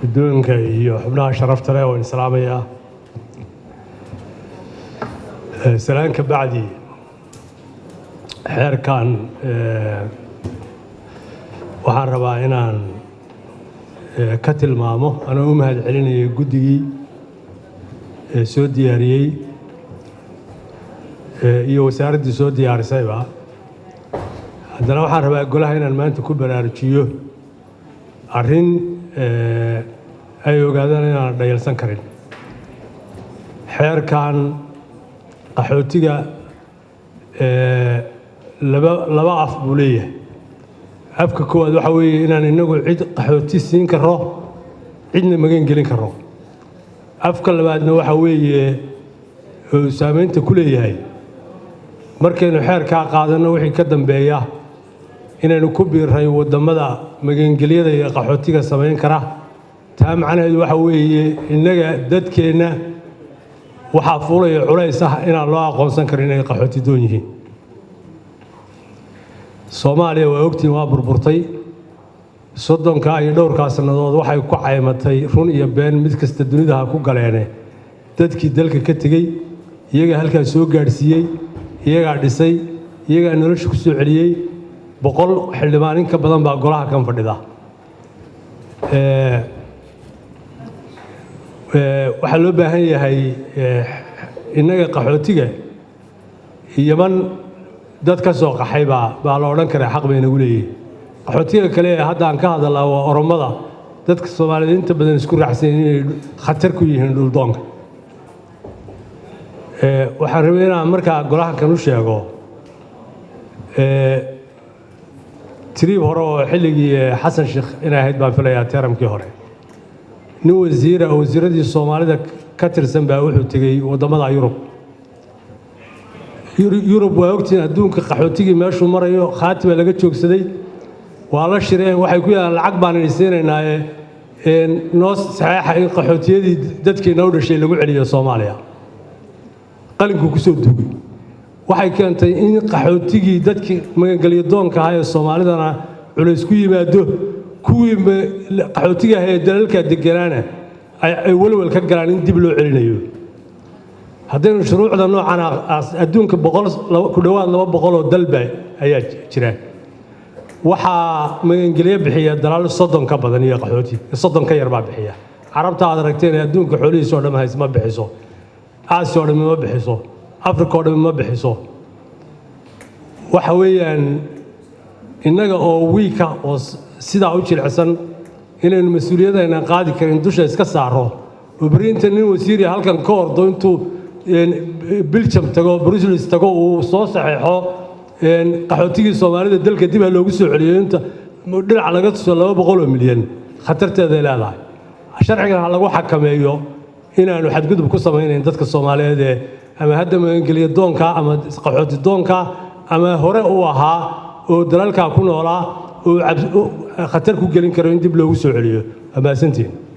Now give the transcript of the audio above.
guddoonka iyo xubnaha sharafta leh oo islaamaya salaanka bacdi xeerkan waxaan rabaa inaan ka tilmaamo anoo u mahad celinaya guddigii soo diyaariyey iyo wasaaraddii soo diyaarisayba haddana waxaan rabaa golaha inaan maanta ku baraarujiyo arrin ay ogaadaan inaan dhayalsan karin xeerkan qaxootiga laba af buu leeyahay afka koowaad waxa weeye inaan inagu cid qaxooti siin karo cidna magan gelin karo afka labaadna waxa weeye uu saameynta ku leeyahay markaynu xeerkaa qaadanno wixii ka dambeeya inaynu ku biiray waddamada magangelyada iyo qaxootiga samayn kara taa macnaheedu waxa weeye innaga dadkeenna waxaa fuulaya culays ah inaan loo aqoonsan karin inay qaxooti doon yihiin soomaaliya waa ogtiin waa burburtay soddonka iyo dhowrkaa sannadood waxay ku caymatay run iyo been mid kasta dunida ha ku galeene dadkii dalka ka tegey iyagaa halkaa soo gaadhsiiyey iyagaa dhisay iyagaa nolosha ku soo celiyey 100 xildhibaan in ka badan baa golaha kan fadhida waxaa loo baahan yahay innaga qaxootiga yaman dad ka soo qaxay baa la odhan karaa xaq bay nagu leeyihin qaxootiga kale ee hadda aan ka hadalnaa waa oromada dadka soomaaliyeed inta badan isku raacsan inay khatar ku yihiin dhuldoonka waxaan rabay inaan markaa golaha kan u sheego tiriib hore oo xilligii xasan sheekh inay ahayd baan filayaa teeramkii hore nin wasiira oo wasiiradii soomaalida ka tirsan baa wuxuu tegey waddamada yurub waa ogtiin adduunka qaxootigii meeshuu marayo khaati baa laga joogsaday waa la shireen waxay ku yidhahdaan lacag baan idin siinaynaa noo saxeexa in qaxootiyadii dadkeenna u dhashay lagu celiyo soomaaliya qalinkuu ku soo duugay waxay keentay in qaxootigii dadkii magangelyo doonka ahaa ee soomaalidana culays ku yimaado kuwii qaxootiga ahaa ee dalalka deganaana ay walwal ka galaan in dib loo celinayo haddaynu shuruucda noocan adduunka ku dhowaad 200 oo dalba ayaa jira waxaa magangelyo bixiya dalal 30 ka badan iyo qaxooti 30 ka yar baa bixiya carabta aad aragteen adduunka xoolihiisa oo dhan ma bixiso aasiya oo dhan ma bixiso afrika oo dhan ma bixiso waxa weeyaan innaga oo wiika oo sidaa u jilicsan inaynu mas-uuliyadayna qaadi karin dusha iska saaro oo berinta nin wasiiri halkan ka ordo intuu Belgium tago Brussels tago uu soo saxeexo qaxootigii soomaalida dalka dib loogu soo celiyo inta dhinac laga tuso 200 milyan khatarteeda leedahay sharcigan lagu xakameeyo inaanu xadgudub ku samaynayn dadka Soomaaliyeed ama hadda magangelyo doonka ama qaxooti doonka ama hore u ahaa oo dalalka ku noolaa oo khatar ku gelin karo in dib loogu soo celiyo ama santiin